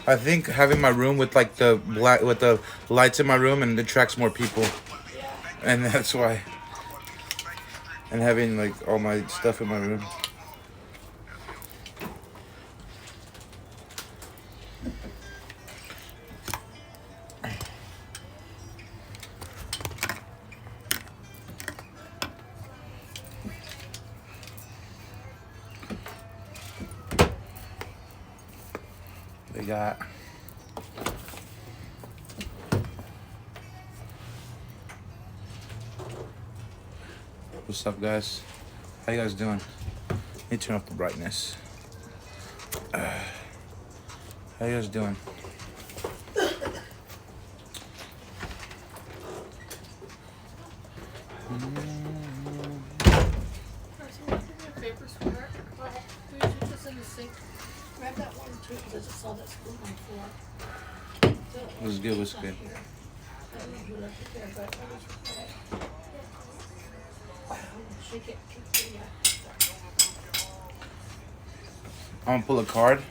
I think having my room with like the black with the lights in my room and it attracts more people, and that's why. And having like all my stuff in my room. They got. What's up, guys? How you guys doing? Let me turn off the brightness. How you guys doing? Paper square. Can you put this in the sink? Grab that one too, because I just saw that spoon on the floor. What's good? What's good? I don't know who left it there, but I was shake it. I'm gonna pull a card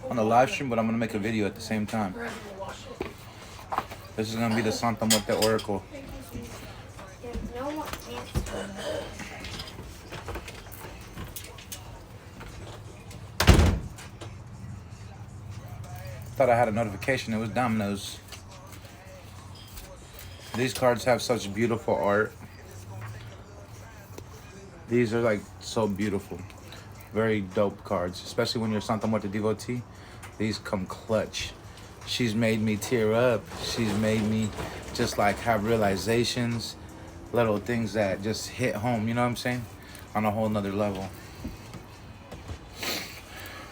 on the live stream, but I'm gonna make a video at the same time. This is gonna be the Santa Muerte Oracle. There's no more ants on it. Thought I had a notification. It was Domino's. These cards have such beautiful art. These are like so beautiful. Very dope cards, especially when you're Santa Muerte devotee. These come clutch. She's made me tear up. She's made me just like have realizations, little things that just hit home, you know what I'm saying? On a whole nother level.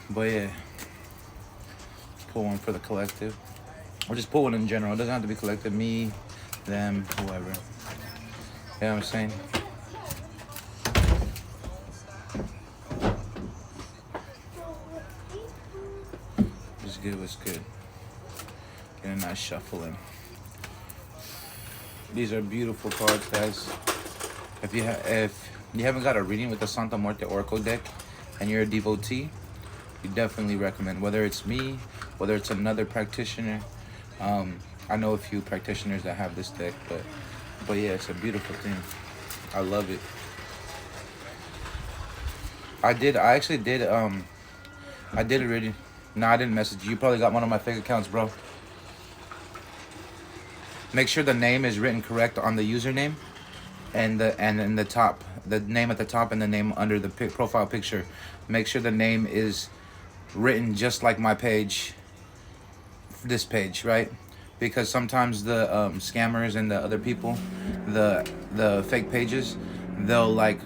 But yeah, pull one for the collective. Or just pull one in general. It doesn't have to be collective. Me, them, whoever. You know what I'm saying? What's good, what's good? Get a nice shuffle in. These are beautiful cards, guys. If you haven't got a reading with the Santa Muerte Oracle deck and you're a devotee, you definitely recommend. Whether it's me, whether it's another practitioner. I know a few practitioners that have this deck, but yeah, it's a beautiful thing. I love it. I actually did I did a reading. No, I didn't message you. You probably got one of my fake accounts, bro. Make sure the name is written correct on the username, and in the top, the name at the top and the name under the profile picture. Make sure the name is written just like my page. This page, right? Because sometimes the scammers and the other people, the fake pages, they'll like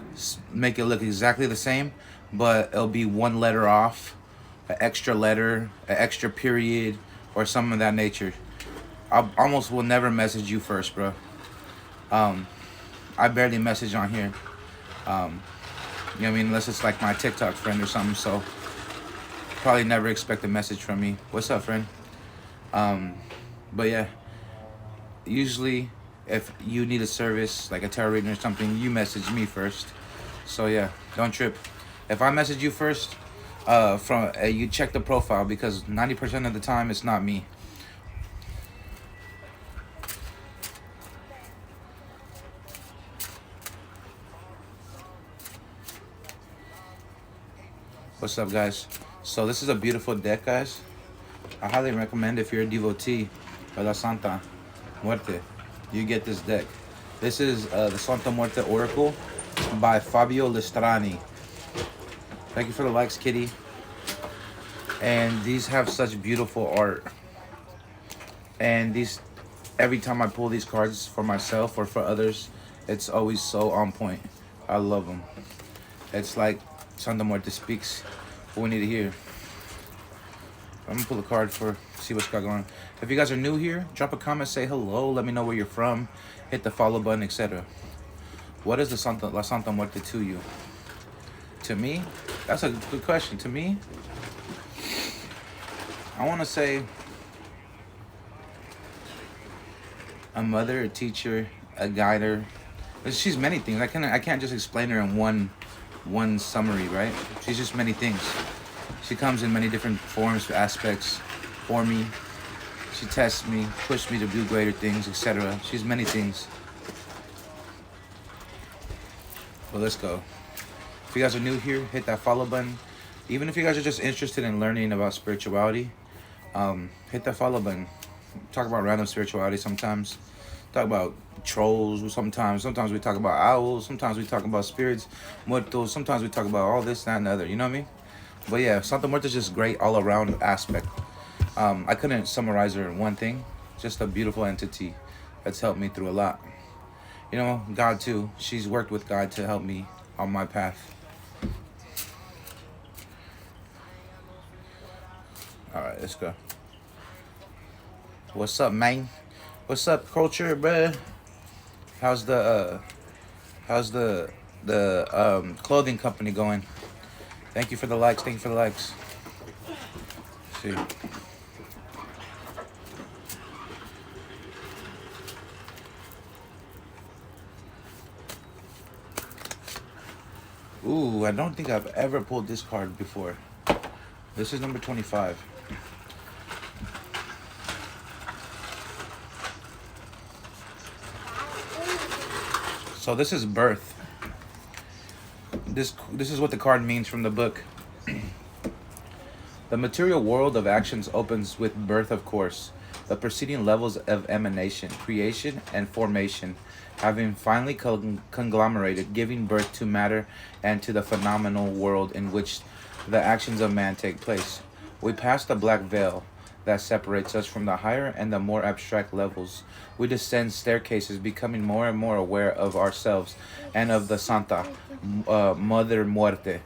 make it look exactly the same, but it'll be one letter off, an extra letter, an extra period, or something of that nature. I almost will never message you first, bro. I barely message on here. You know what I mean? Unless it's like my TikTok friend or something. So probably never expect a message from me. What's up, friend? But yeah, usually if you need a service like a tarot reading or something, you message me first. So yeah, don't trip. If I message you first, you check the profile, because 90% of the time it's not me. What's up, guys? So this is a beautiful deck, guys. I highly recommend, if you're a devotee of La Santa Muerte, you get this deck. This is the Santa Muerte Oracle by Fabio Listrani. Thank you for the likes, Kitty. And these have such beautiful art. And these, every time I pull these cards for myself or for others, it's always so on point. I love them. It's like Santa Muerte speaks what we need to hear. I'm gonna pull a card for, see what's going on. If you guys are new here, drop a comment, say hello, let me know where you're from, hit the follow button, etc. What is the La Santa Muerte to you? To me, that's a good question. To me, I want to say a mother, a teacher, a guider. She's many things. I can't just explain her in one summary, right? She's just many things. She comes in many different forms, aspects. for me. She tests me, pushes me to do greater things, etc. She's many things. But let's go. If you guys are new here, hit that follow button. Even if you guys are just interested in learning about spirituality, hit that follow button. Talk about random spirituality sometimes. Talk about trolls sometimes. Sometimes we talk about owls. Sometimes we talk about spirits, muertos. Sometimes we talk about all this, that, and the other. You know what I mean? But yeah, Santa Muerta is just great all around aspect. I couldn't summarize her in one thing. Just a beautiful entity that's helped me through a lot. You know, God too. She's worked with God to help me on my path. All right, let's go. What's up, man? What's up, culture, bruh? How's the clothing company going? Thank you for the likes. Thank you for the likes. Let's see. Ooh, I don't think I've ever pulled this card before. This is number 25. So this is birth. This is what the card means from the book. The material world of actions opens with birth, of course. The preceding levels of emanation, creation, and formation, having finally conglomerated, giving birth to matter and to the phenomenal world in which the actions of man take place. We pass the black veil that separates us from the higher and the more abstract levels. We descend staircases, becoming more and more aware of ourselves and of the Santa, Mother Muerte,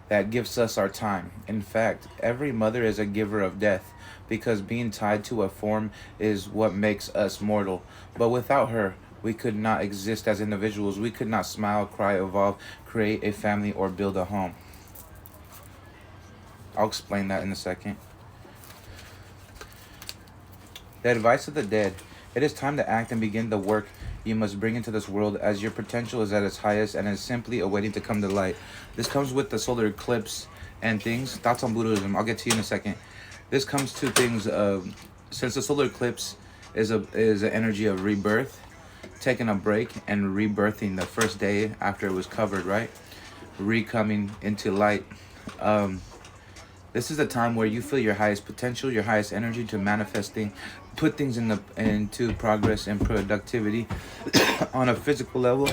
that gives us our time. In fact, every mother is a giver of death, because being tied to a form is what makes us mortal. But without her, we could not exist as individuals. We could not smile, cry, evolve, create a family, or build a home. I'll explain that in a second. The advice of the dead. It is time to act and begin the work you must bring into this world, as your potential is at its highest and is simply awaiting to come to light. This comes with the solar eclipse and things. Thoughts on Buddhism. I'll get to you in a second. This comes to things since the solar eclipse is an energy of rebirth, taking a break and rebirthing the first day after it was covered, right? Re-coming into light. This is a time where you feel your highest potential, your highest energy to manifesting, put things into progress and productivity on a physical level.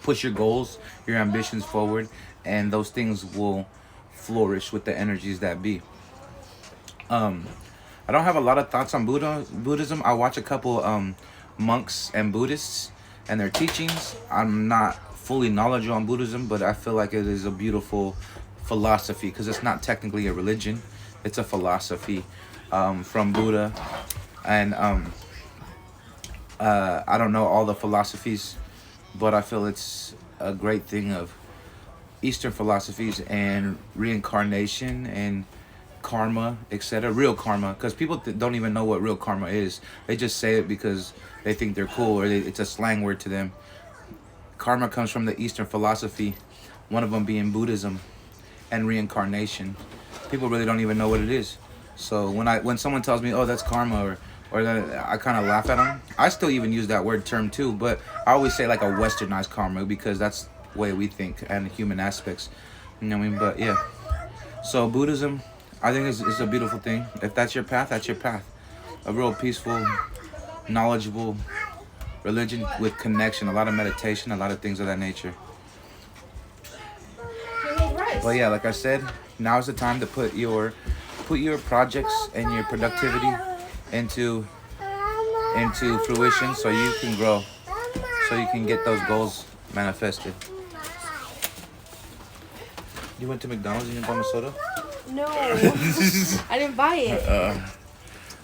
Push your goals, your ambitions forward, and those things will flourish with the energies that be. I don't have a lot of thoughts on Buddhism. I watch a couple monks and Buddhists and their teachings. I'm not fully knowledgeable on Buddhism, but I feel like it is a beautiful philosophy, because it's not technically a religion. It's a philosophy from Buddha. And I don't know all the philosophies, but I feel it's a great thing of Eastern philosophies and reincarnation and karma, etc. Real karma, because people don't even know what real karma is. They just say it because they think they're cool, or it's a slang word to them. Karma comes from the Eastern philosophy, one of them being Buddhism and reincarnation. People really don't even know what it is. So when someone tells me, oh, that's karma, or that, I kind of laugh at them. I still even use that word term too, but I always say like a westernized karma, because that's the way we think and human aspects. You know what I mean? But yeah. So Buddhism, I think is a beautiful thing. If that's your path, that's your path. A real peaceful, knowledgeable religion with connection, a lot of meditation, a lot of things of that nature. But yeah, like I said, now is the time to put your projects and your productivity into fruition, so you can grow, so you can get those goals manifested. You went to McDonald's and you didn't buy a soda? No, I didn't buy it.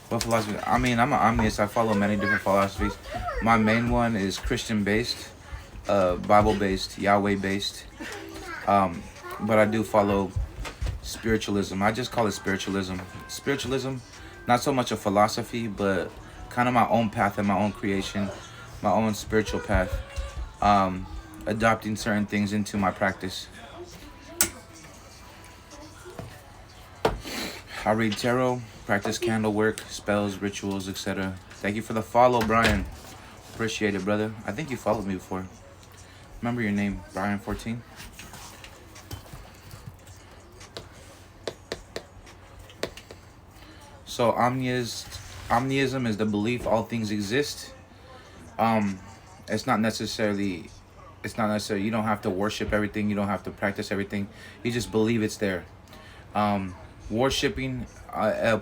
What philosophy? I mean, I'm an omnist. I follow many different philosophies. My main one is Christian-based, Bible-based, Yahweh-based. But I do follow spiritualism. I just call it spiritualism. Spiritualism, not so much a philosophy, but kind of my own path and my own creation, my own spiritual path. Adopting certain things into my practice. I read tarot, practice candle work, spells, rituals, etc. Thank you for the follow, Brian. Appreciate it, brother. I think you followed me before. Remember your name, Brian14. So omniism is the belief all things exist. Um, it's not necessarily you don't have to worship everything, you don't have to practice everything. You just believe it's there. Worshipping,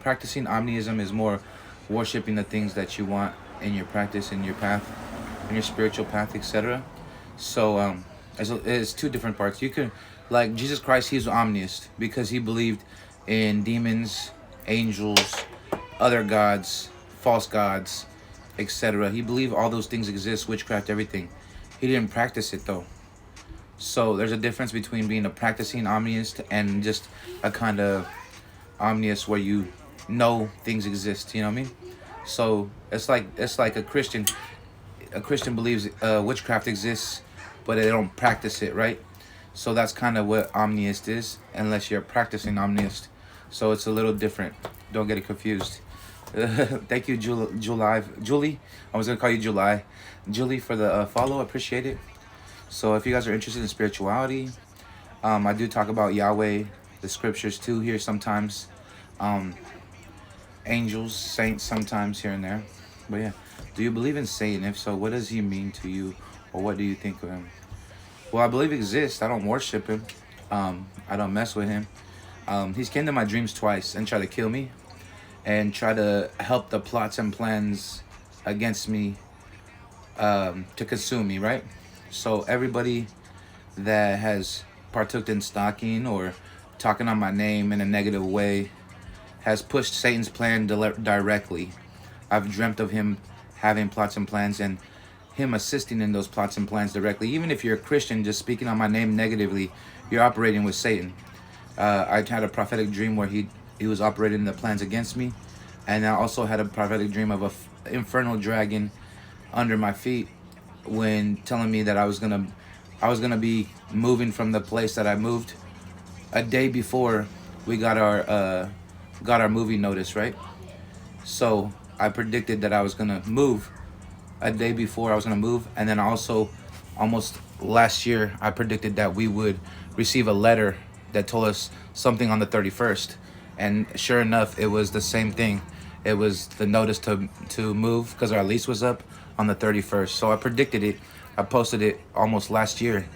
practicing omniism is more worshipping the things that you want in your practice, in your path, in your spiritual path, etc. So it's two different parts. You can, like Jesus Christ, he's omniscient because he believed in demons, angels, other gods, false gods, etc. He believed all those things exist, witchcraft, everything. He didn't practice it though. So there's a difference between being a practicing omniscient and just a kind of omniscient where you know things exist. You know what I mean? So it's like a Christian. A Christian believes witchcraft exists, but they don't practice it, right? So that's kind of what omniscient is, unless you're practicing omniscient. So it's a little different. Don't get it confused. Thank you, Julie. I was gonna call you Julie, for the follow. Appreciate it. So if you guys are interested in spirituality, I do talk about Yahweh, the scriptures too here sometimes. Angels, saints sometimes here and there. But yeah, do you believe in Satan? If so, what does he mean to you, or what do you think of him? Well, I believe he exists. I don't worship him. I don't mess with him. He's came to my dreams twice and tried to kill me and try to help the plots and plans against me to consume me, right? So everybody that has partook in stalking or talking on my name in a negative way has pushed Satan's plan directly. I've dreamt of him having plots and plans and him assisting in those plots and plans directly. Even if you're a Christian, just speaking on my name negatively, you're operating with Satan. I had a prophetic dream where he was operating the plans against me, and I also had a prophetic dream of a infernal dragon under my feet when telling me that I was gonna be moving from the place that I moved a day before we got our movie notice, right? So I predicted that I was gonna move a day before I was gonna move, and then also almost last year I predicted that we would receive a letter that told us something on the 31st, and sure enough, it was the same thing. It was the notice to move because our lease was up on the 31st. So I predicted it. I posted it almost last year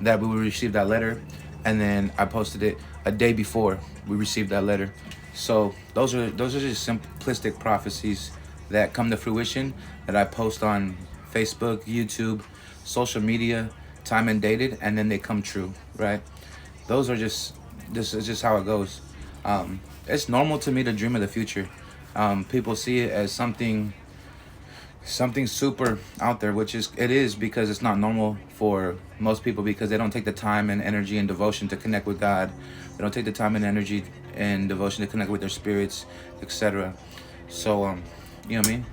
that we would receive that letter, and then I posted it a day before we received that letter. So those are just simplistic prophecies that come to fruition that I post on Facebook, YouTube, social media, time and dated, and then they come true, right? Those are this is just how it goes. It's normal to me to dream of the future. People see it as something super out there, which it is because it's not normal for most people because they don't take the time and energy and devotion to connect with God. They don't take the time and energy and devotion to connect with their spirits, etc. So, you know what I mean?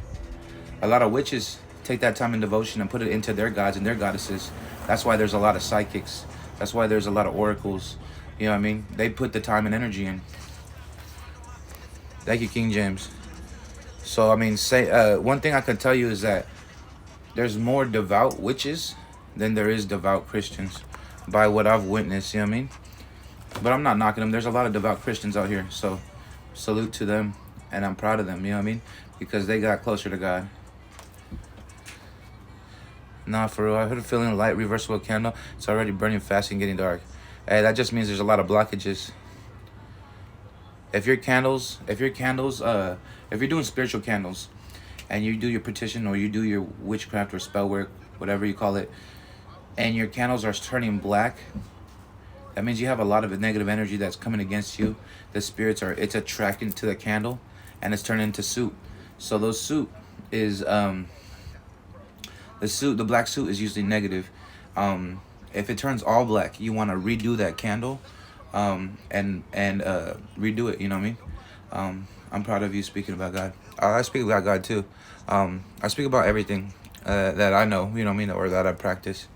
A lot of witches take that time and devotion and put it into their gods and their goddesses. That's why there's a lot of psychics. That's why there's a lot of oracles. You know what I mean? They put the time and energy in. Thank you, King James. So, I mean, one thing I can tell you is that there's more devout witches than there is devout Christians by what I've witnessed, you know what I mean? But I'm not knocking them. There's a lot of devout Christians out here, so salute to them, and I'm proud of them, you know what I mean? Because they got closer to God. Nah, for real, I heard a feeling light, reversible candle. It's already burning fast and getting dark. Hey, that just means there's a lot of blockages. If you're doing spiritual candles, and you do your petition or you do your witchcraft or spell work, whatever you call it, and your candles are turning black, that means you have a lot of negative energy that's coming against you. The spirits it's attracting to the candle, and it's turning into soot. So those soot is the black soot is usually negative. If it turns all black, you want to redo that candle, and redo it. You know what I mean? I'm proud of you speaking about God. I speak about God too. I speak about everything that I know. You know what I mean, or that I practice.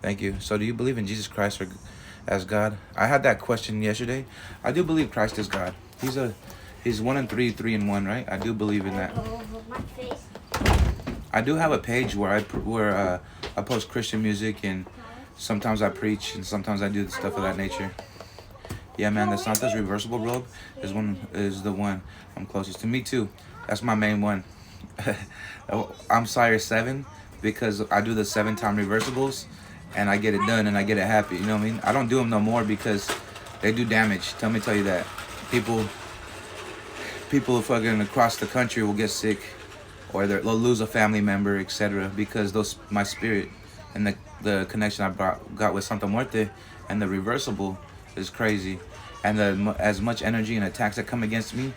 Thank you. So, do you believe in Jesus Christ as God? I had that question yesterday. I do believe Christ is God. He's 1 and 3, 3 and 1, right? I do believe in that. Go over my face. I do have a page where I post Christian music, and sometimes I preach, and sometimes I do the stuff of that nature. Yeah, man, the Santa's reversible robe is the one I'm closest to. Me too. That's my main one. I'm Sire 7 because I do the 7-time reversibles, and I get it done, and I get it happy. You know what I mean? I don't do them no more because they do damage. Tell you that. People fucking across the country will get sick, or they'll lose a family member, etc. Because my spirit and the connection I got with Santa Muerte and the reversible is crazy. And as much energy and attacks that come against me,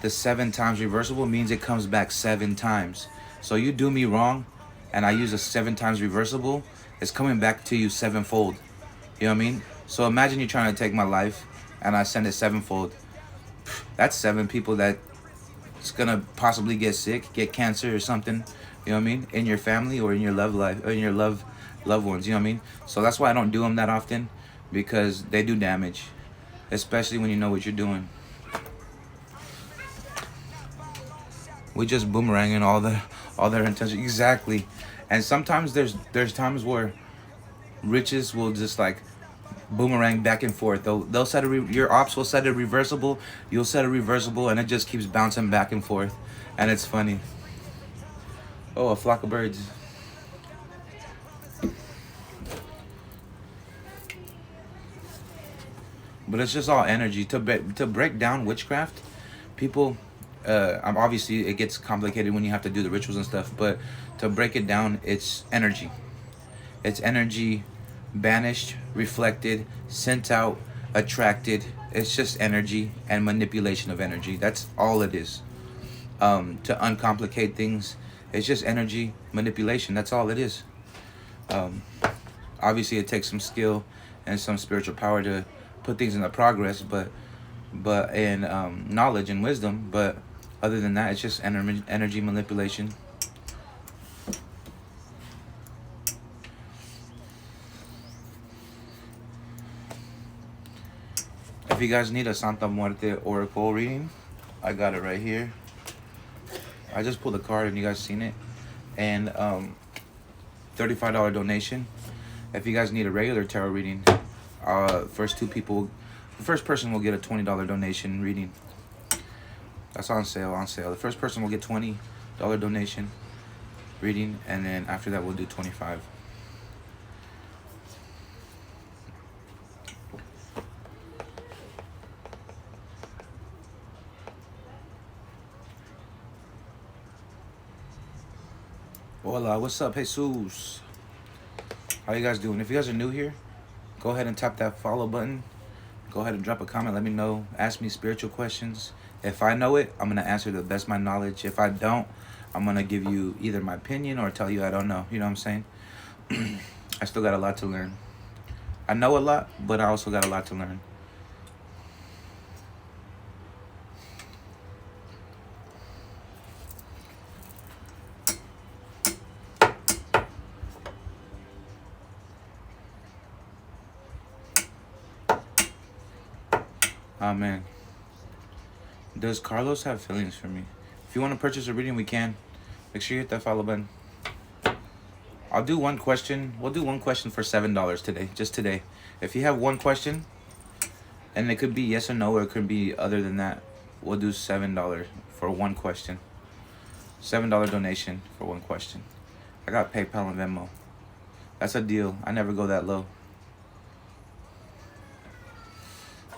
the 7 times reversible means it comes back 7 times. So you do me wrong, and I use a 7 times reversible, it's coming back to you 7-fold. You know what I mean? So imagine you're trying to take my life, and I send it 7-fold. That's 7 people that's gonna possibly get sick, get cancer or something. You know what I mean? In your family or in your love life, or in your loved ones. You know what I mean? So that's why I don't do them that often, because they do damage, especially when you know what you're doing. We just boomeranging all their intentions. Exactly. And sometimes there's times where riches will just like boomerang back and forth. They'll set your ops will set a reversible, you'll set a reversible, and it just keeps bouncing back and forth, and it's funny. Oh, a flock of birds. But it's just all energy. To break down witchcraft, people, obviously it gets complicated when you have to do the rituals and stuff, but to break it down, it's energy. It's energy banished, reflected, sent out, attracted. It's just energy and manipulation of energy. That's all it is. To uncomplicate things, it's just energy manipulation. That's all it is. Obviously it takes some skill and some spiritual power to put things into progress, but and knowledge and wisdom, but other than that, it's just energy manipulation. If you guys need a Santa Muerte oracle reading, I got it right here. I just pulled a card and you guys seen it. And $35 donation. If you guys need a regular tarot reading, the first person will get a $20 donation reading. That's on sale. The first person will get $20 donation reading, and then after that we'll do 25. Hola, what's up, Jesus? How you guys doing? If you guys are new here, go ahead and tap that follow button. Go ahead and drop a comment. Let me know. Ask me spiritual questions. If I know it, I'm going to answer to the best of my knowledge. If I don't, I'm going to give you either my opinion or tell you I don't know. You know what I'm saying? I still got a lot to learn. I know a lot, but I also got a lot to learn. Oh, man. Does Carlos have feelings for me? If you want to purchase a reading, we can. Make sure you hit that follow button. I'll do one question. We'll do one question for $7 today. Just today. If you have one question, and it could be yes or no, or it could be other than that, we'll do $7 for one question. $7 donation for one question. I got PayPal and Venmo. That's a deal. I never go that low.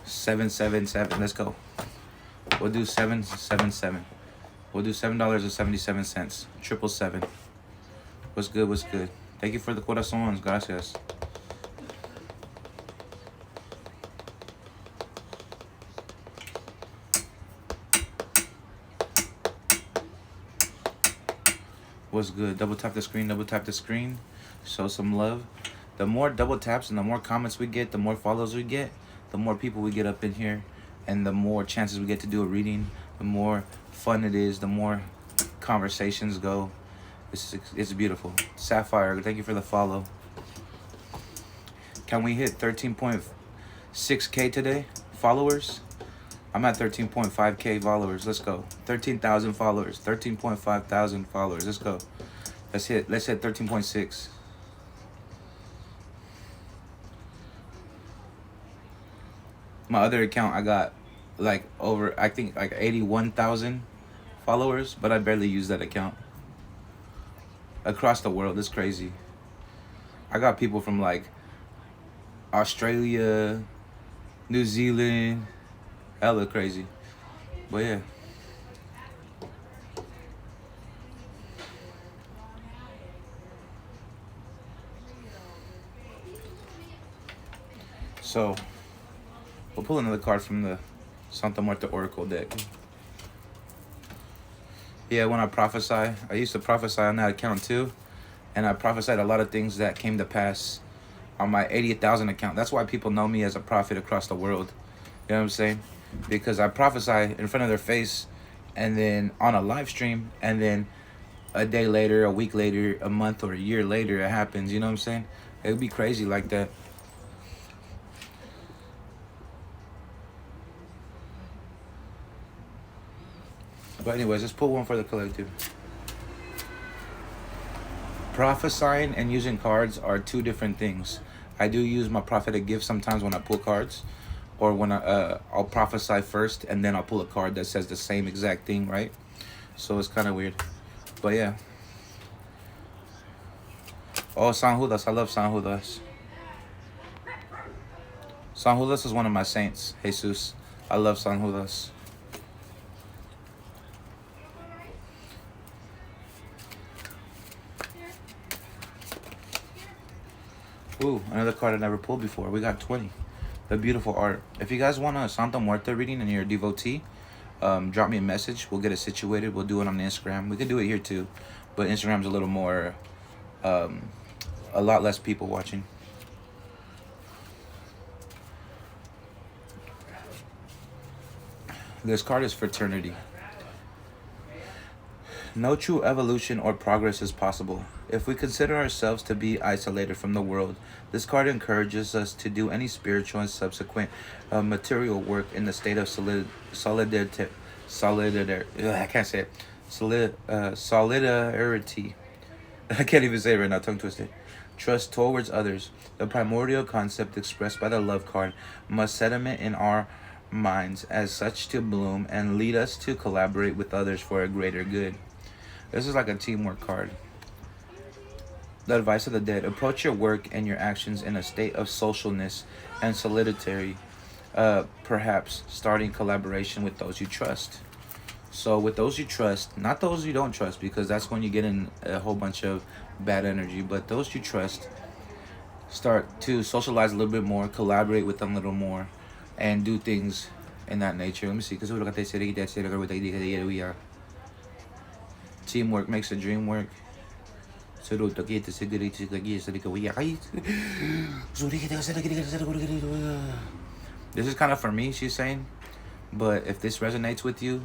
777. Let's go. We'll do 777. We'll do $7.77. 777. What's good? What's good? Thank you for the corazones. Gracias. What's good? Double tap the screen. Double tap the screen. Show some love. The more double taps and the more comments we get, the more follows we get, the more people we get up in here, and the more chances we get to do a reading, the more fun it is, the more conversations go. It's beautiful. Sapphire, thank you for the follow. Can we hit 13.6K today? Followers? I'm at 13.5K followers. Let's go. 13,000 followers. 13.5 thousand followers. Let's go. Let's hit 13.6. My other account, I got like over, I think like 81,000 followers, but I barely use that account. Across the world, it's crazy. I got people from like Australia, New Zealand, hella crazy. But yeah. So, we'll pull another card from the Santa Muerte Oracle deck. Yeah, when I prophesy, I used to prophesy on that account too. And I prophesied a lot of things that came to pass on my 80,000 account. That's why people know me as a prophet across the world. You know what I'm saying? Because I prophesy in front of their face and then on a live stream, and then a day later, a week later, a month or a year later, it happens. You know what I'm saying? It would be crazy like that. But anyways, let's pull one for the collective. Prophesying and using cards are two different things. I do use my prophetic gift sometimes when I pull cards, or when I'll prophesy first and then I'll pull a card that says the same exact thing, right? So it's kind of weird. But yeah. Oh, San Judas. I love San Judas. San Judas is one of my saints, Jesus. I love San Judas. Ooh, another card I never pulled before. We got 20. The beautiful art. If you guys want a Santa Muerte reading and you're a devotee, drop me a message. We'll get it situated. We'll do it on Instagram. We can do it here too, but Instagram's a little more, a lot less people watching. This card is fraternity. No true evolution or progress is possible if we consider ourselves to be isolated from the world. This card encourages us to do any spiritual and subsequent material work in the state of solidarity. I can't say it. Solidarity. I can't even say it right now, tongue twisted. Trust towards others. The primordial concept expressed by the love card must sediment in our minds as such to bloom and lead us to collaborate with others for a greater good. This is like a teamwork card. The advice of the dead. Approach your work and your actions in a state of socialness and solidarity, perhaps starting collaboration with those you trust. So with those you trust, not those you don't trust, because that's when you get in a whole bunch of bad energy, but those you trust, start to socialize a little bit more, collaborate with them a little more, and do things in that nature. Let me see, because teamwork makes the dream work. This is kind of for me, she's saying. But if this resonates with you,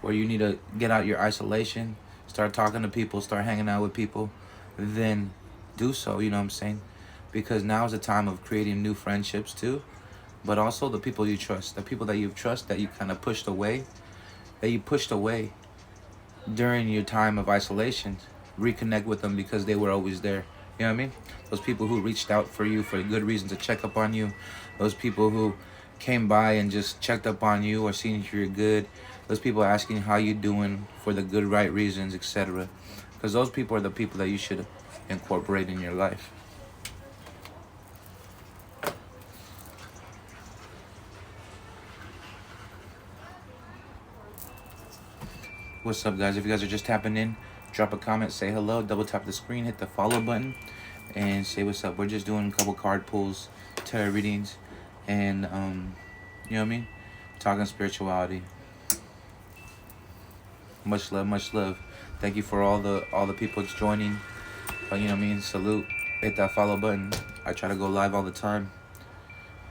where you need to get out your isolation, start talking to people, start hanging out with people, then do so, you know what I'm saying? Because now is the time of creating new friendships too. But also the people you trust, the people that you trust that you kind of pushed away, during your time of isolation. Reconnect with them because they were always there. You know what I mean? Those people who reached out for you for a good reason to check up on you. Those people who came by and just checked up on you or seen if you're good. Those people asking how you doing for the good, right reasons, etc. Because those people are the people that you should incorporate in your life. What's up, guys? If you guys are just tapping in, drop a comment, say hello, double tap the screen, hit the follow button, and say what's up. We're just doing a couple card pulls, tarot readings, and you know what I mean? Talking spirituality. Much love, much love. Thank you for all the people joining. You know what I mean? Salute. Hit that follow button. I try to go live all the time.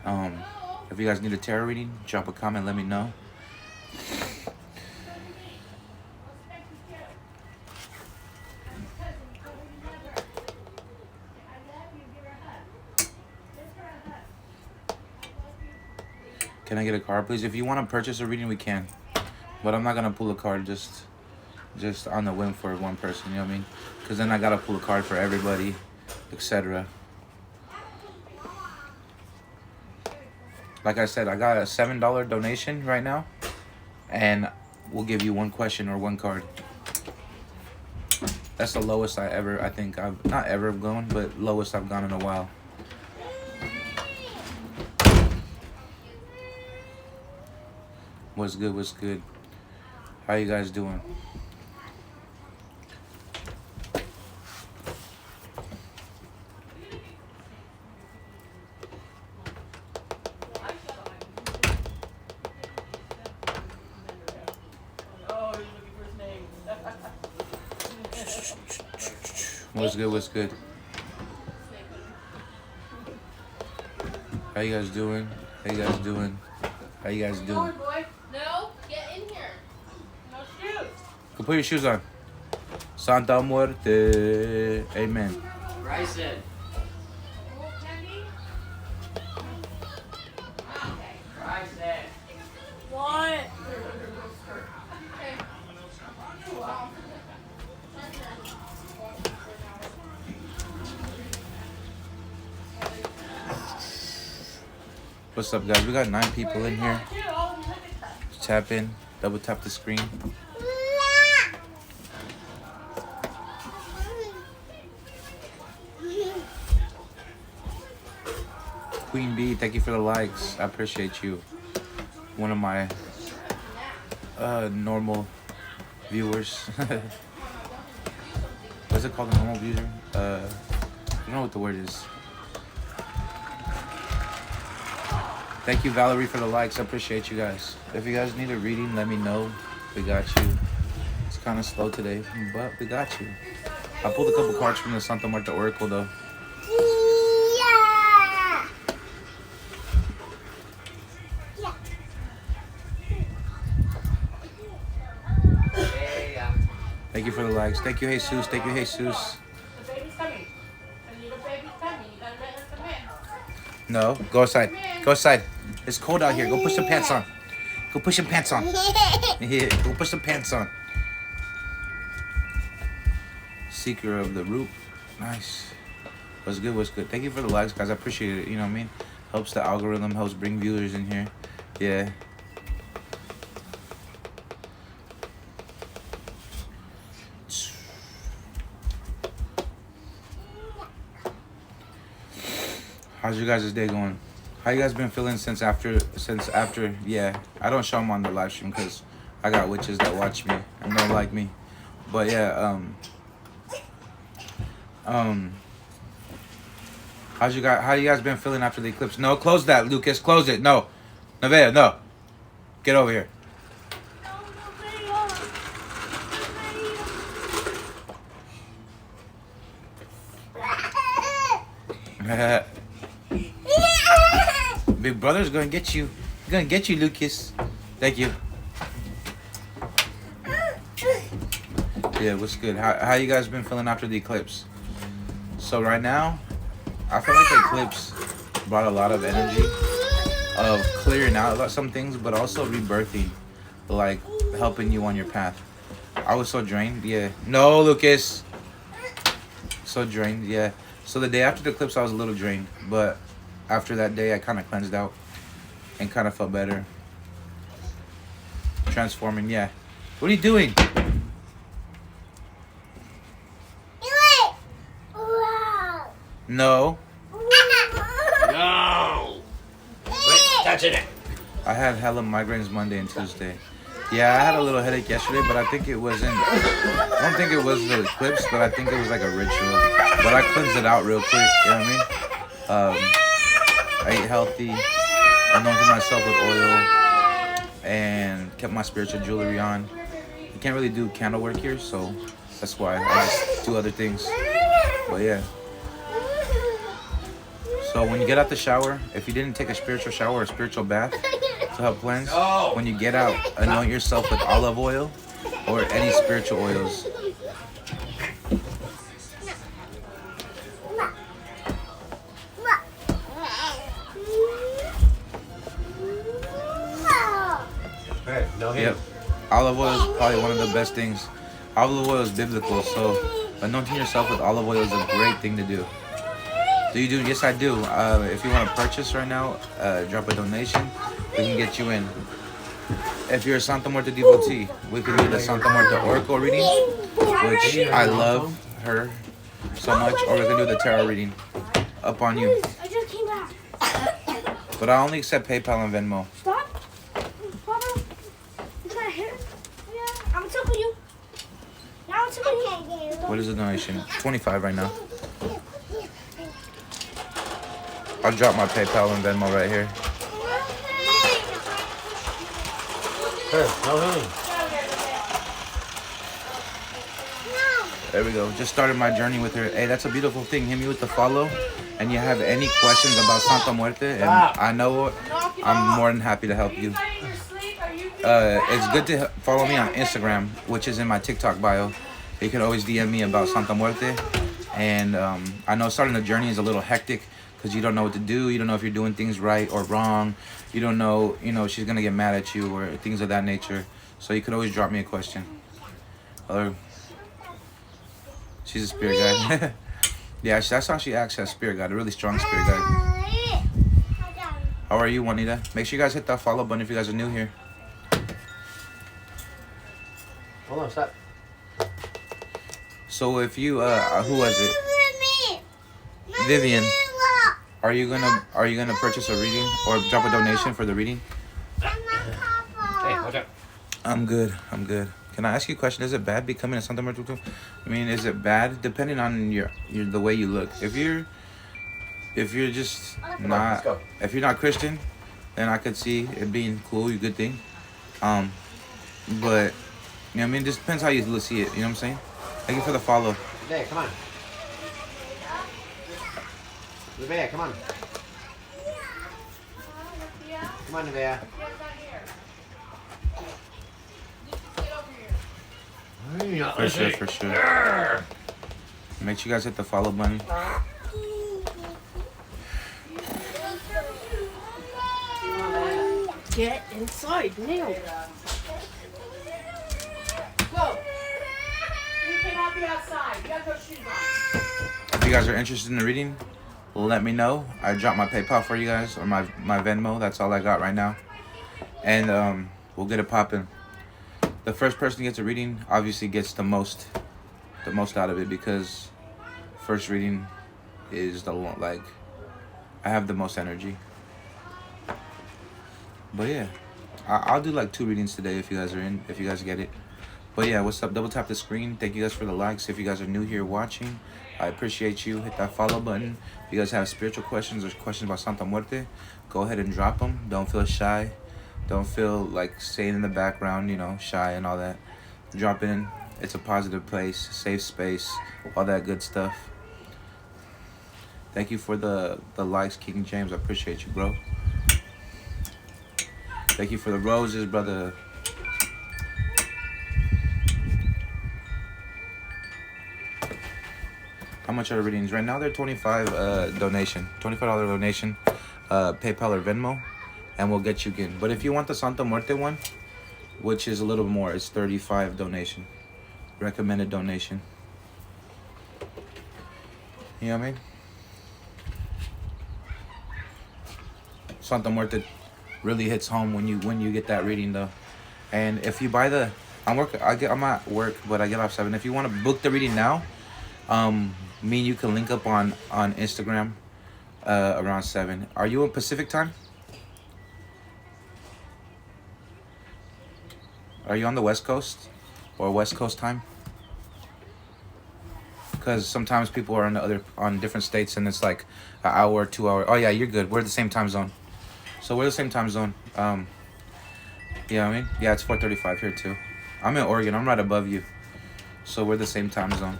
If you guys need a tarot reading, drop a comment, let me know. Can I get a card, please? If you want to purchase a reading, we can. But I'm not gonna pull a card just on the whim for one person. You know what I mean? Because then I gotta pull a card for everybody, etc. Like I said, I got a $7 donation right now, and we'll give you one question or one card. That's the lowest I think I've not ever gone, but lowest I've gone in a while. What's good? What's good? How you guys doing? What's good? What's good? How you guys doing? How you guys doing? How you guys doing? No, get in here. No shoes. Go put your shoes on. Santa Muerte. Amen. Bryson. Bryson. What? What's up, guys? We got 9 people in here. Tap in. Double tap the screen. Queen B, thank you for the likes. I appreciate you. One of my normal viewers. What's it called, a normal viewer? I don't know what the word is. Thank you, Valerie, for the likes. I appreciate you guys. If you guys need a reading, let me know. We got you. It's kind of slow today, but we got you. I pulled a couple cards from the Santa Marta Oracle, though. Thank you for the likes. Thank you, Jesus. Thank you, Jesus. The baby's coming. The little baby's coming. You gotta let her come in. No, go outside. Go outside. It's cold out here. Go put some pants on. Go put some pants on. Yeah, go put some pants on. Seeker of the Root. Nice. What's good? What's good? Thank you for the likes, guys. I appreciate it. You know what I mean? Helps the algorithm. Helps bring viewers in here. Yeah. How's you guys' day going? How you guys been feeling since after? Yeah, I don't show them on the live stream because I got witches that watch me and don't like me. But yeah, how you guys been feeling after the eclipse? No, close that, Lucas. Close it. No, Nevaeh, no. Get over here. Big brother's gonna get you. He's gonna get you, Lucas. Thank you. Yeah, what's good? How you guys been feeling after the eclipse? So right now, I feel like the eclipse brought a lot of energy of clearing out some things, but also rebirthing, like helping you on your path. I was so drained. Yeah. No, Lucas. So drained. Yeah. So the day after the eclipse, I was a little drained, but after that day, I kind of cleansed out and kind of felt better. Transforming, yeah. What are you doing? No. No. Quit touching it. I had hella migraines Monday and Tuesday. Yeah, I had a little headache yesterday, but I think it wasn't. I don't think it was the eclipse, but I think it was like a ritual. But I cleansed it out real quick. You know what I mean? I ate healthy, anointed myself with oil, and kept my spiritual jewelry on. You can't really do candle work here, so that's why I just do other things. But yeah. So when you get out the shower, if you didn't take a spiritual shower or a spiritual bath to help cleanse, when you get out, anoint yourself with olive oil or any spiritual oils. Olive oil is probably one of the best things. Olive oil is biblical, so anointing yourself with olive oil is a great thing to do. Do you do? Yes, I do. If you want to purchase right now, drop a donation. We can get you in. If you're a Santa Muerte devotee, we can do the Santa Muerte Oracle reading, which I love her so much, or we can do the tarot reading. Up on you. I just came back. But I only accept PayPal and Venmo. Stop. Papa. Is that hair? Yeah. I'm gonna tickle you. Now I'm tickle you. What is the donation? 25 right now. I'll drop my PayPal and Venmo right here. Here, no honey. There we go. Just started my journey with her. Hey, that's a beautiful thing. Hit me with the follow. And you have any questions about Santa Muerte, and I know I'm more than happy to help you. It's good to follow me on Instagram, which is in my TikTok bio. You can always DM me about Santa Muerte. And I know starting the journey is a little hectic because you don't know what to do. You don't know if you're doing things right or wrong. You don't know, she's going to get mad at you or things of that nature. So you could always drop me a question. Or she's a spirit guide. Yeah, that's how she acts as spirit guide. A really strong spirit guide. How are you, Juanita? Make sure you guys hit that follow button if you guys are new here. Hold on, stop. So if you, who was it? Vivian. Are you gonna purchase a reading or drop a donation for the reading? Hey, watch out. I'm good. Can I ask you a question? Is it bad becoming a Santa Muerte? I mean, is it bad depending on your the way you look? If you're just not, if you're not Christian, then I could see it being cool, a good thing. But I mean, it just depends how you see it. You know what I'm saying? Thank you for the follow. Hey, come on. Nevaeh, come on. Come on, Nevaeh. For sure. Make sure you guys hit the follow button. Get inside now. Go. You cannot be outside. You gotta go shoes on. If you guys are interested in the reading, let me know. I dropped my PayPal for you guys, or my Venmo. That's all I got right now. And we'll get it popping. The first person who gets a reading obviously gets the most out of it, because first reading is I have the most energy. But yeah, I'll do like 2 readings today if you guys are in, if you guys get it. But yeah, what's up? Double tap the screen. Thank you guys for the likes. If you guys are new here watching, I appreciate you. Hit that follow button. If you guys have spiritual questions or questions about Santa Muerte, go ahead and drop them. Don't feel shy. Don't feel like staying in the background, shy and all that. Drop in. It's a positive place, safe space, all that good stuff. Thank you for the likes, King James. I appreciate you, bro. Thank you for the roses, brother. How much are the readings? Right now they're $25 donation. $25 donation, PayPal or Venmo, and we'll get you in. But if you want the Santa Muerte one, which is a little more, it's $35 donation. Recommended donation. You know what I mean? Santa Muerte really hits home when you get that reading though. And if you buy I'm at work, but I get off 7. If you want to book the reading now, me and you can link up on Instagram around 7. Are you in Pacific time? Are you on the West Coast or West Coast time? Because sometimes people are on different states and it's like an hour or 2 hours. Oh yeah, you're good. We're the same time zone. So we're the same time zone. You know what I mean? Yeah, it's 4:35 here too. I'm in Oregon. I'm right above you. So we're the same time zone.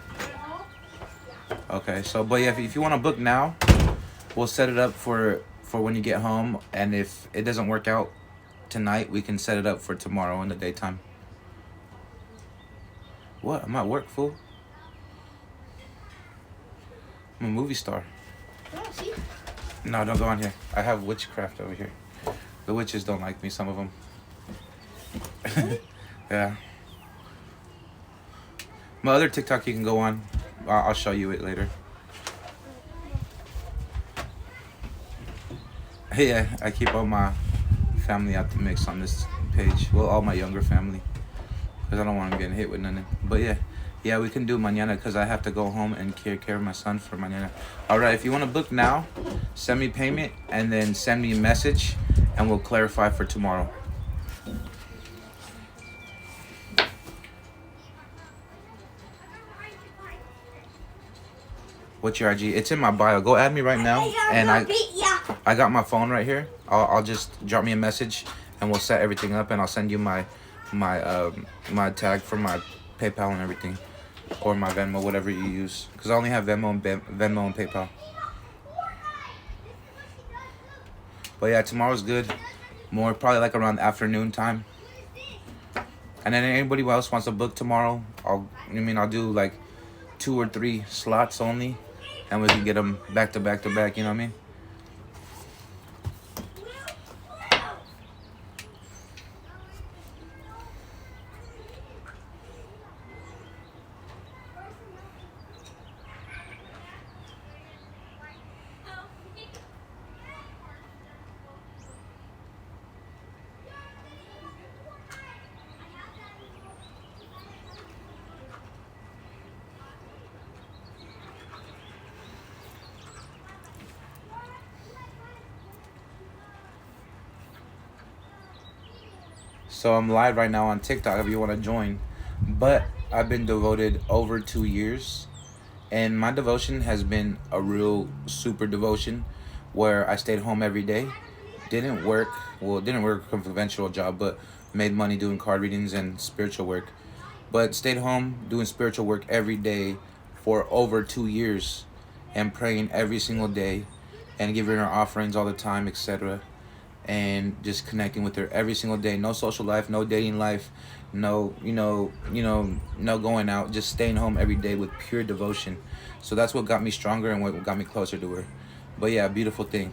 Okay, so but yeah, if you want to book now, we'll set it up for when you get home. And if it doesn't work out tonight, we can set it up for tomorrow in the daytime. What? I'm at work, fool. I'm a movie star. Oh, see? No, don't go on here. I have witchcraft over here. The witches don't like me, some of them. Yeah. My other TikTok you can go on. I'll show you it later. Yeah, I keep all my family out the mix on this page. Well, all my younger family. Because I don't want them getting hit with nothing. But yeah. Yeah, we can do mañana because I have to go home and take care of my son for mañana. Alright, if you want to book now, send me payment and then send me a message and we'll clarify for tomorrow. What's your IG? It's in my bio. Go add me right now. And I got my phone right here. I'll just drop me a message and we'll set everything up and I'll send you my tag for my PayPal and everything. Or my Venmo, whatever you use. Because I only have Venmo and PayPal. But yeah, tomorrow's good. More probably like around afternoon time. And then anybody else wants to book tomorrow, I'll do like 2 or 3 slots only. And we can get them back to back to back, you know what I mean? So I'm live right now on TikTok if you want to join. But I've been devoted over 2 years. And my devotion has been a real super devotion where I stayed home every day. Didn't work a conventional job, but made money doing card readings and spiritual work. But stayed home doing spiritual work every day for over 2 years and praying every single day and giving her offerings all the time, etc. And just connecting with her every single day. No social life, no dating life, no no going out, just staying home every day with pure devotion. So that's what got me stronger and what got me closer to her. But yeah, beautiful thing.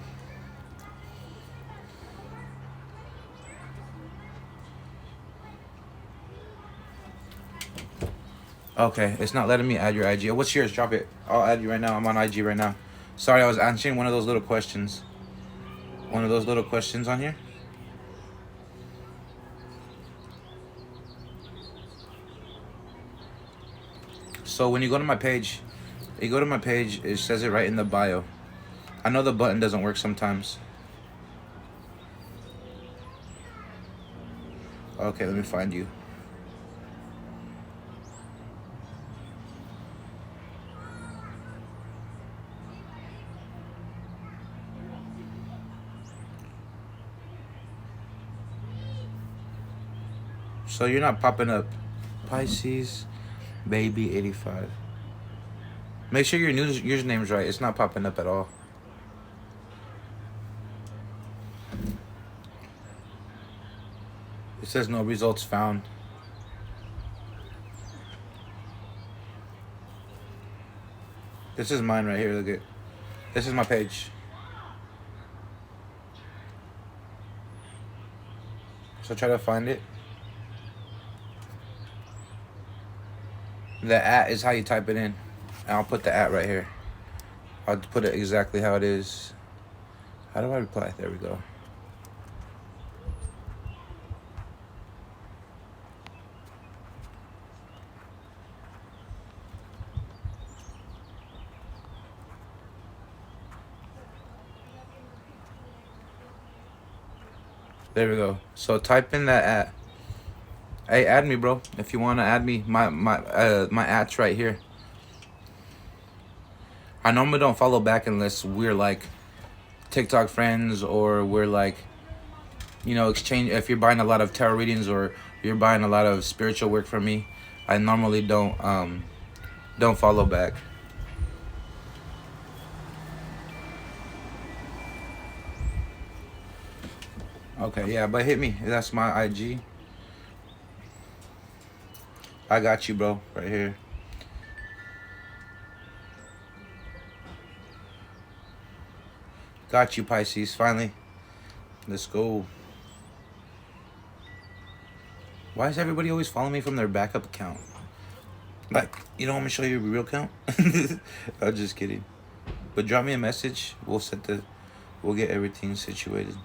Okay, it's not letting me add your IG. What's yours? Drop it. I'll add you right now. I'm on IG right now. Sorry, I was answering one of those little questions. One of those little questions on here. So when you go to my page, it says it right in the bio. I know the button doesn't work sometimes. Okay, let me find you. So you're not popping up. Pisces, baby 85. Make sure your username's right. It's not popping up at all. It says no results found. This is mine right here. Look at. This is my page. So try to find it. The @ is how you type it in. And I'll put the @ right here. I'll put it exactly how it is. How do I reply? There we go. There we go. So type in that @ Hey, add me, bro. If you want to add me, my @'s right here. I normally don't follow back unless we're like TikTok friends or we're like, exchange. If you're buying a lot of tarot readings or you're buying a lot of spiritual work from me, I normally don't follow back. Okay, yeah, but hit me. That's my IG. I got you, bro, right here. Got you, Pisces. Finally. Let's go. Why is everybody always following me from their backup account? Like, you don't want me to show you your real account? I'm just kidding. But drop me a message. We'll get everything situated.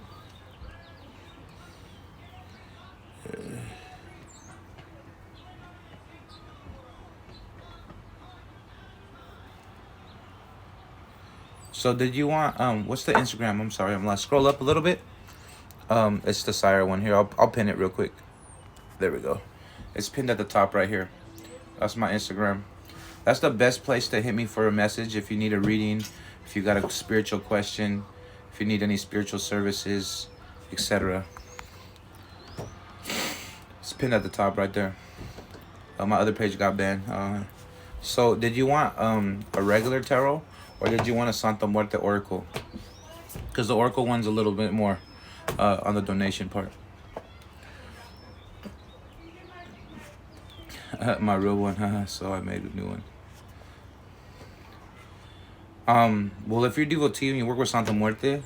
So did you want what's the Instagram? I'm sorry, I'm gonna scroll up a little bit. It's the Sire one here. I'll pin it real quick. There we go. It's pinned at the top right here. That's my Instagram. That's the best place to hit me for a message if you need a reading, if you got a spiritual question, if you need any spiritual services, etc. It's pinned at the top right there. My other page got banned. So did you want a regular tarot or did you want a Santa Muerte Oracle? Because the Oracle one's a little bit more on the donation part. My real one, so I made a new one. Well, if you're devotee and you work with Santa Muerte,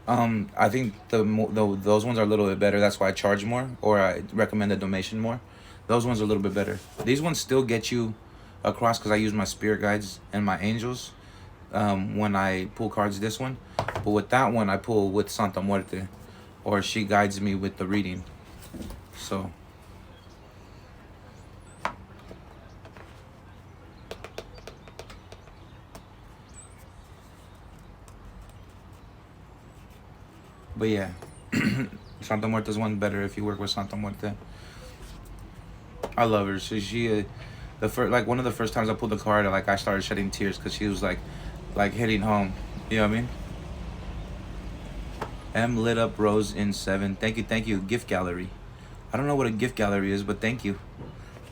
I think those ones are a little bit better. That's why I charge more, or I recommend a donation more. Those ones are a little bit better. These ones still get you across because I use my spirit guides and my angels when I pull cards this one. But with that one, I pull with Santa Muerte, or she guides me with the reading. So... But yeah, Santa Muerte's one better if you work with Santa Muerte. I love her. So she, one of the first times I pulled the card, like I started shedding tears because she was like hitting home. You know what I mean? M lit up rose in 7. Thank you. Gift gallery. I don't know what a gift gallery is, but thank you.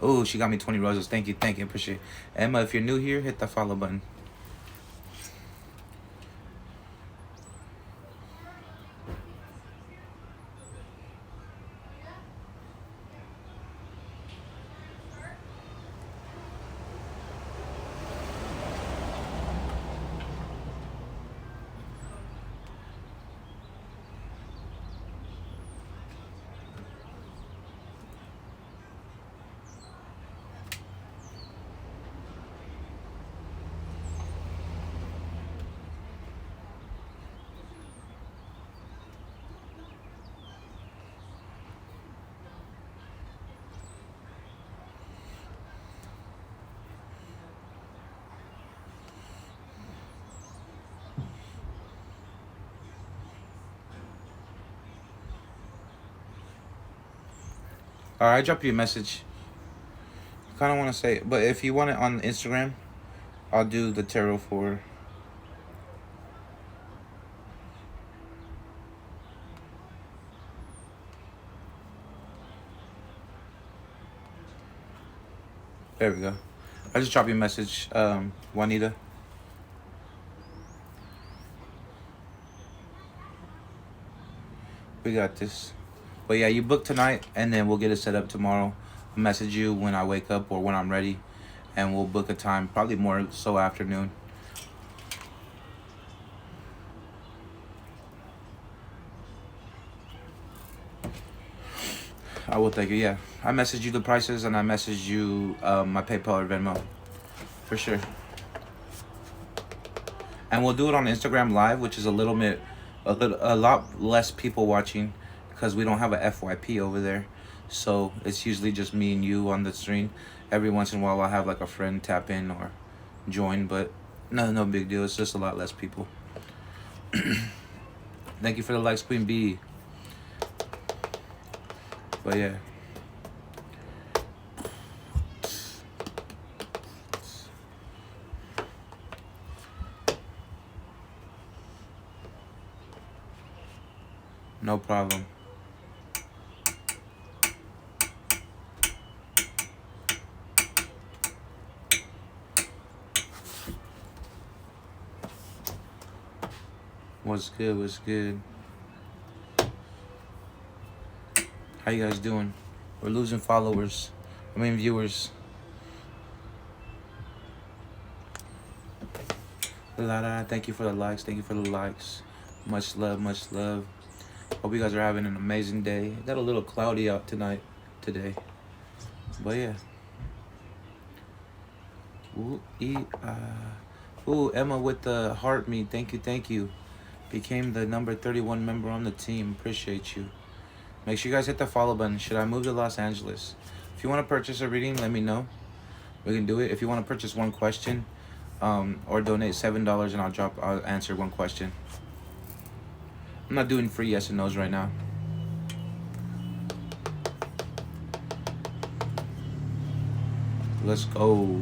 Oh, she got me 20 roses. Thank you. Appreciate it. Emma, if you're new here, hit the follow button. I dropped you a message. I kind of want to say, but if you want it on Instagram, I'll do the tarot for. There we go. I just dropped you a message, Juanita. We got this. But yeah, you book tonight, and then we'll get it set up tomorrow. I'll message you when I wake up or when I'm ready, and we'll book a time, probably more so afternoon. I will thank you, yeah. I messaged you the prices, and I messaged you my PayPal or Venmo. For sure. And we'll do it on Instagram Live, which is a lot less people watching, because we don't have a FYP over there. So it's usually just me and you on the stream. Every once in a while I'll have like a friend tap in or join, but no big deal. It's just a lot less people. Thank you for the likes, Queen B. But yeah. No problem. What's good? How you guys doing? We're losing followers. Viewers. Thank you for the likes. Much love. Hope you guys are having an amazing day. It got a little cloudy out tonight. today. But yeah. Ooh, Emma with the heart me. Thank you. Became the number 31 member on the team. Appreciate you. Make sure you guys hit the follow button. Should I move to Los Angeles? If you want to purchase a reading, let me know. We can do it. If you want to purchase one question, or donate $7 and I'll answer one question. I'm not doing free yes and no's right now. Let's go.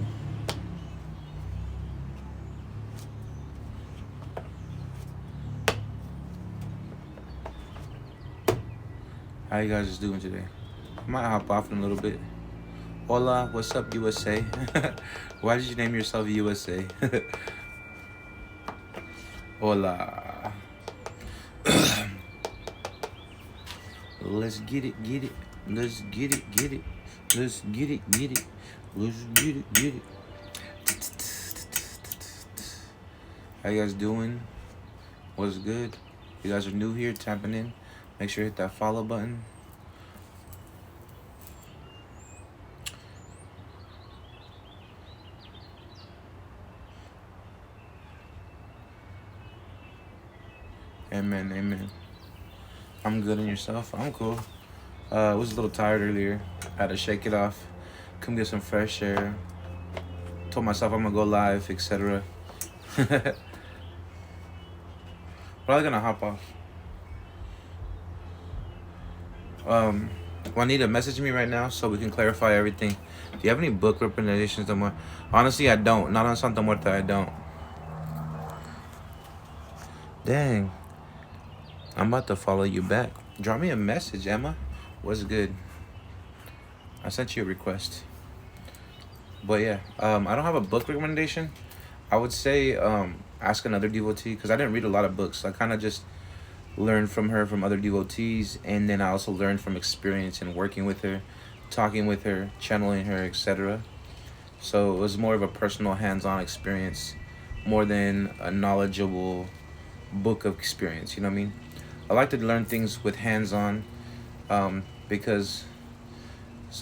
How you guys doing today? I might hop off in a little bit. Hola, what's up, USA? Why did you name yourself USA? Hola. Let's get it. Let's get it. Let's get it. Let's get it. How you guys doing? What's good? You guys are new here, tapping in. Make sure you hit that follow button. Amen. I'm good, and yourself? I'm cool. Was a little tired earlier. Had to shake it off. Come get some fresh air. Told myself I'm gonna go live, etc. Probably gonna hop off. Juanita, message me right now so we can clarify everything. Do you have any book recommendations no more? Honestly, I don't. Not on Santa Muerta, I don't. Dang. I'm about to follow you back. Drop me a message, Emma. What's good? I sent you a request. But yeah, I don't have a book recommendation. I would say ask another devotee, because I didn't read a lot of books. I kind of just learned from her, from other devotees, and then I also learned from experience and working with her, talking with her, channeling her, etc. So it was more of a personal hands-on experience more than a knowledgeable book of experience, you know what I mean? I like to learn things with hands-on, because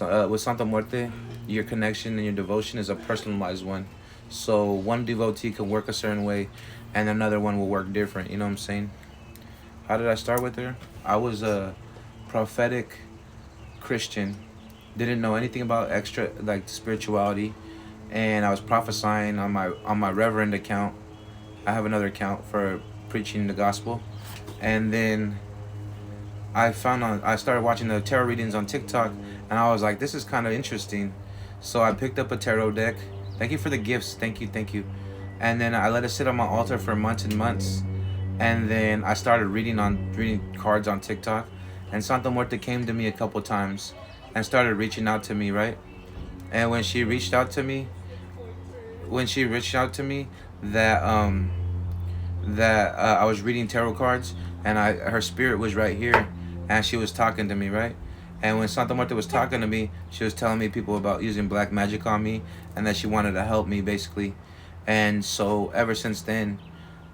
with Santa Muerte, your connection and your devotion is a personalized one. So one devotee can work a certain way and another one will work different, you know what I'm saying? How did I start with her? I was a prophetic Christian, didn't know anything about extra like spirituality, and I was prophesying on my Reverend account. I have another account for preaching the gospel, and then I started watching the tarot readings on TikTok, and I was like, this is kind of interesting. So I picked up a tarot deck. Thank you for the gifts. Thank you. And then I let it sit on my altar for months and months. And then I started reading cards on TikTok, and Santa Muerte came to me a couple times and started reaching out to me, right? And when she reached out to me, that I was reading tarot cards, and her spirit was right here, and she was talking to me, right? And when Santa Muerte was talking to me, she was telling me people about using black magic on me, and that she wanted to help me, basically. And so ever since then,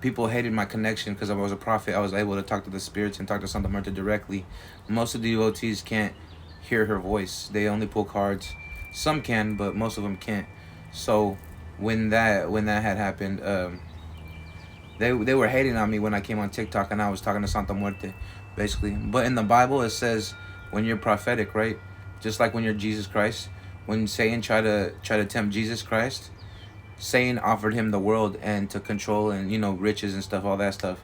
people hated my connection because I was a prophet. I was able to talk to the spirits and talk to Santa Muerte directly. Most of the devotees can't hear her voice. They only pull cards. Some can, but most of them can't. So when that had happened, they were hating on me when I came on TikTok and I was talking to Santa Muerte, basically. But in the Bible it says when you're prophetic, right? Just like when you're Jesus Christ, when Satan tried to tempt Jesus Christ, Satan offered him the world and to control and, you know, riches and stuff, all that stuff.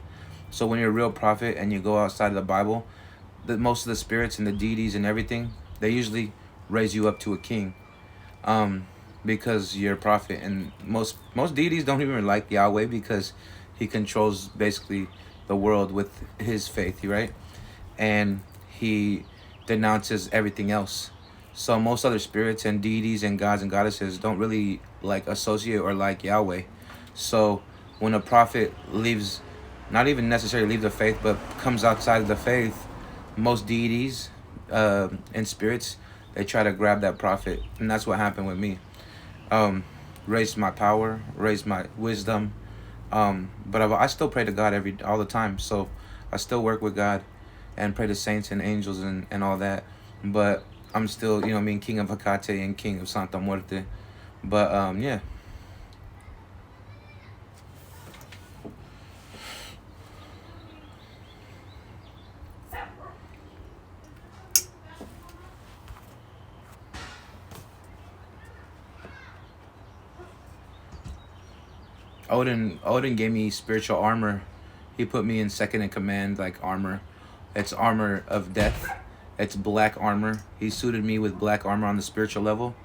So when you're a real prophet and you go outside of the Bible, most of the spirits and the deities and everything, they usually raise you up to a king, because you're a prophet. And most deities don't even like Yahweh because he controls basically the world with his faith, right? And he denounces everything else. So most other spirits and deities and gods and goddesses don't really like associate or like Yahweh. So when a prophet leaves, not even necessarily leave the faith, but comes outside of the faith, most deities and spirits, they try to grab that prophet. And that's what happened with me. Raised my power, raised my wisdom. But I still pray to God all the time. So I still work with God and pray to saints and angels and all that. But I'm still, you know what I mean, king of Hecate and king of Santa Muerte. But yeah. Odin gave me spiritual armor. He put me in second in command, like armor. It's armor of death. It's black armor. He suited me with black armor on the spiritual level,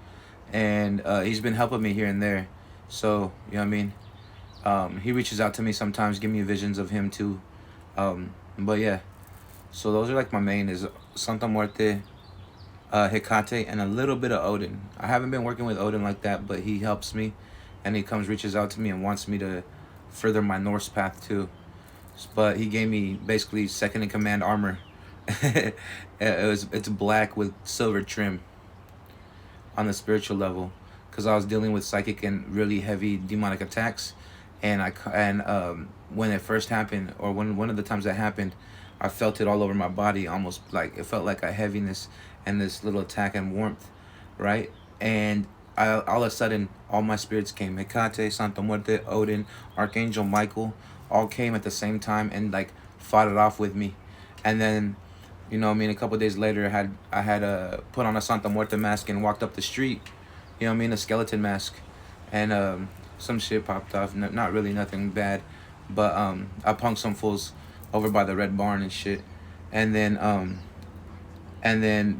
and he's been helping me here and there. So you know what I mean. He reaches out to me sometimes, give me visions of him too. But yeah, so those are like my main is Santa Muerte, Hecate, and a little bit of Odin. I haven't been working with Odin like that, but he helps me, and he reaches out to me and wants me to further my Norse path too. But he gave me basically second in command armor. It's black with silver trim on the spiritual level, because I was dealing with psychic and really heavy demonic attacks, and when it first happened, or when one of the times that happened, I felt it all over my body, almost like it felt like a heaviness and this little attack and warmth, right? And all of a sudden, all my spirits came. Hecate, Santa Muerte, Odin, Archangel Michael, all came at the same time and like fought it off with me. And then, you know what I mean, a couple of days later, I had put on a Santa Muerte mask and walked up the street, you know what I mean, a skeleton mask, and some shit popped off. Not really nothing bad, but I punked some fools over by the Red Barn and shit. And then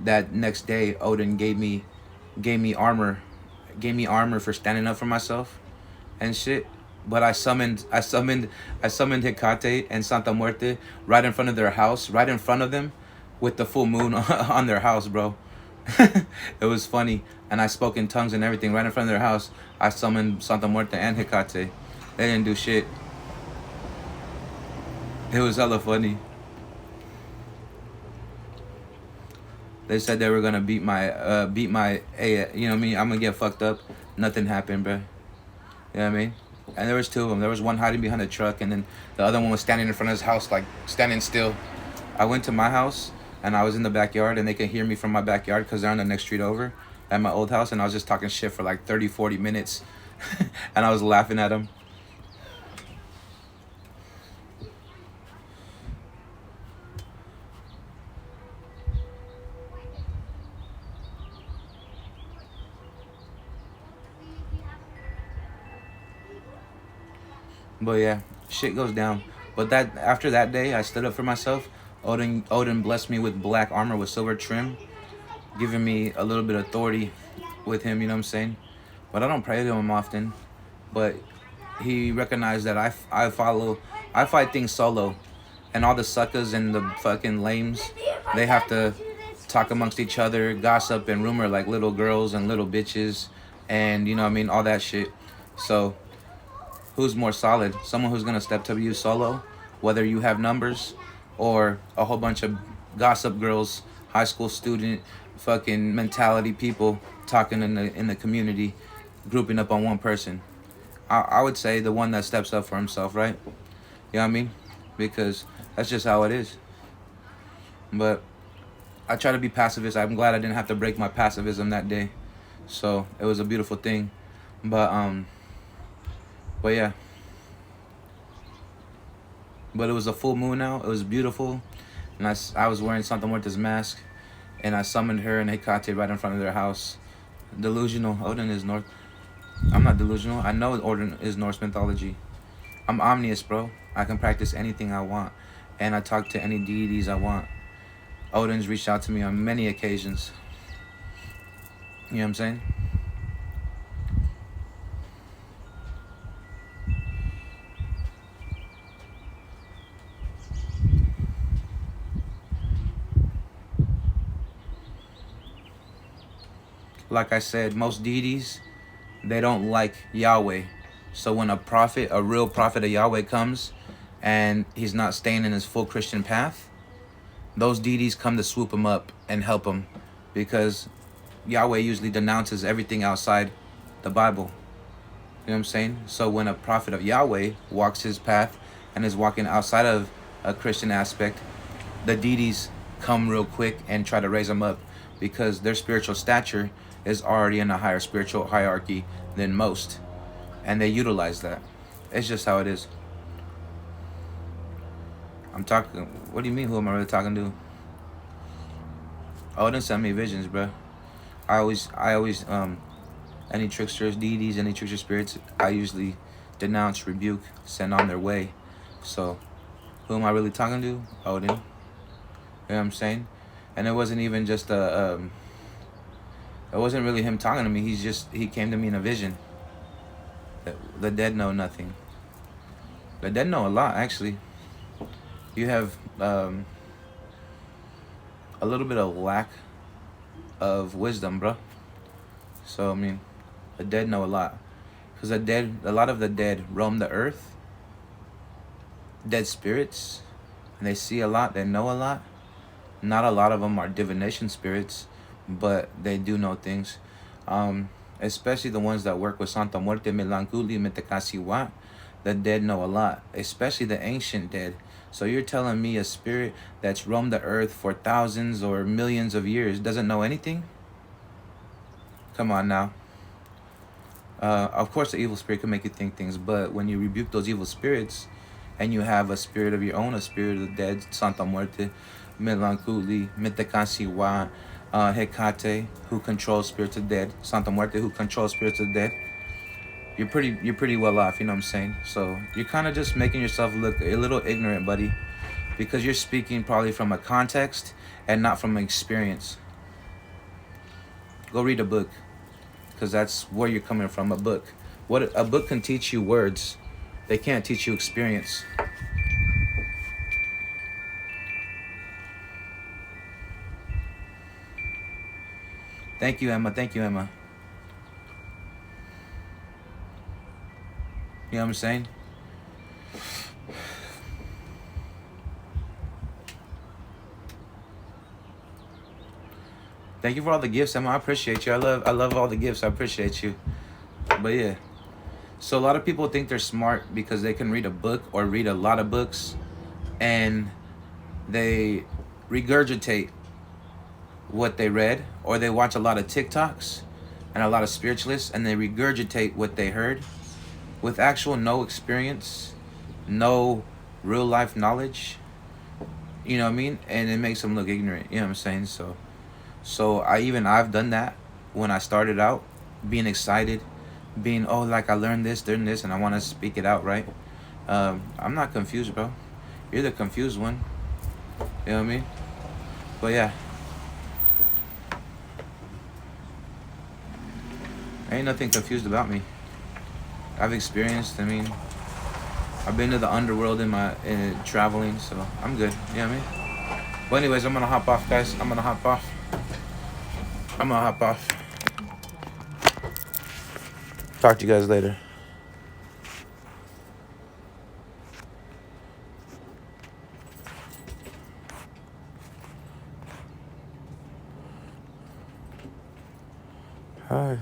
that next day, Odin gave me armor for standing up for myself and shit. But I summoned Hecate and Santa Muerte right in front of their house, right in front of them, with the full moon on their house, bro. It was funny, and I spoke in tongues and everything right in front of their house. I summoned Santa Muerte and Hecate. They didn't do shit. It was hella funny. They said they were gonna beat my you know what I mean, I'm gonna get fucked up. Nothing happened, bro. You know what I mean? And there was two of them. There was one hiding behind a truck, and then the other one was standing in front of his house, like standing still. I went to my house, and I was in the backyard, and they could hear me from my backyard because they're on the next street over at my old house, and I was just talking shit for like 30-40 minutes. And I was laughing at them. But yeah, shit goes down. But that after that day, I stood up for myself. Odin blessed me with black armor with silver trim, giving me a little bit of authority with him, you know what I'm saying? But I don't pray to him often. But he recognized that I fight things solo. And all the suckers and the fucking lames, they have to talk amongst each other, gossip and rumor like little girls and little bitches, and you know what I mean, all that shit. So who's more solid? Someone who's gonna step to you solo, whether you have numbers or a whole bunch of gossip girls, high school student, fucking mentality people talking in the community, grouping up on one person. I would say the one that steps up for himself, right? You know what I mean? Because that's just how it is. But I try to be pacifist. I'm glad I didn't have to break my pacifism that day. So it was a beautiful thing. But yeah. But it was a full moon now. It was beautiful. And I was wearing Santa Muerte's mask. And I summoned her and Hecate right in front of their house. Delusional. Odin is North. I'm not delusional. I know Odin is Norse mythology. I'm omnious, bro. I can practice anything I want. And I talk to any deities I want. Odin's reached out to me on many occasions. You know what I'm saying? Like I said, most deities, they don't like Yahweh. So when a real prophet of Yahweh comes and he's not staying in his full Christian path, those deities come to swoop him up and help him, because Yahweh usually denounces everything outside the Bible. You know what I'm saying? So when a prophet of Yahweh walks his path and is walking outside of a Christian aspect, the deities come real quick and try to raise him up. because their spiritual stature is already in a higher spiritual hierarchy than most, and they utilize that. It's just how it is. I'm talking. What do you mean? Who am I really talking to? Oh, don't send me visions, bro. I always, any tricksters, deities, any trickster spirits, I usually denounce, rebuke, send on their way. So, who am I really talking to? Odin. You know what I'm saying? And it wasn't even just it wasn't really him talking to me. He came to me in a vision. The dead know nothing. The dead know a lot, actually. You have a little bit of lack of wisdom, bro. So I mean, the dead know a lot, because a lot of the dead roam the earth. Dead spirits, and they see a lot. They know a lot. Not a lot of them are divination spirits, but they do know things. Especially the ones that work with Santa Muerte, Melanculi, Metecasiwa. The dead know a lot, especially the ancient dead. So you're telling me a spirit that's roamed the earth for thousands or millions of years doesn't know anything? Come on now. Of course, the evil spirit can make you think things, but when you rebuke those evil spirits, and you have a spirit of your own, a spirit of the dead, Santa Muerte, Melanculi, Metecasiwa, Hecate, who controls spirits of dead, Santa Muerte, who controls spirits of dead, you're pretty well off, you know what I'm saying? So you're kind of just making yourself look a little ignorant, buddy, because you're speaking probably from a context and not from an experience. Go read a book, because that's where you're coming from. A book. What a book can teach you words, they can't teach you experience. Thank you, Emma. Thank you, Emma. You know what I'm saying? Thank you for all the gifts, Emma. I appreciate you. I love all the gifts. I appreciate you. But yeah. So a lot of people think they're smart because they can read a book or read a lot of books, and they regurgitate what they read, or they watch a lot of TikToks and a lot of spiritualists, and they regurgitate what they heard with actual no experience, no real life knowledge. You know what I mean? And it makes them look ignorant. You know what I'm saying? So I've done that when I started out, being excited, being, oh, like I learned this, and I want to speak it out, right? I'm not confused, bro. You're the confused one. You know what I mean? But yeah. Ain't nothing confused about me. I've experienced, I've been to the underworld in traveling, so I'm good. You know what I mean? But anyways, I'm gonna hop off, guys. I'm gonna hop off. Talk to you guys later. Hi.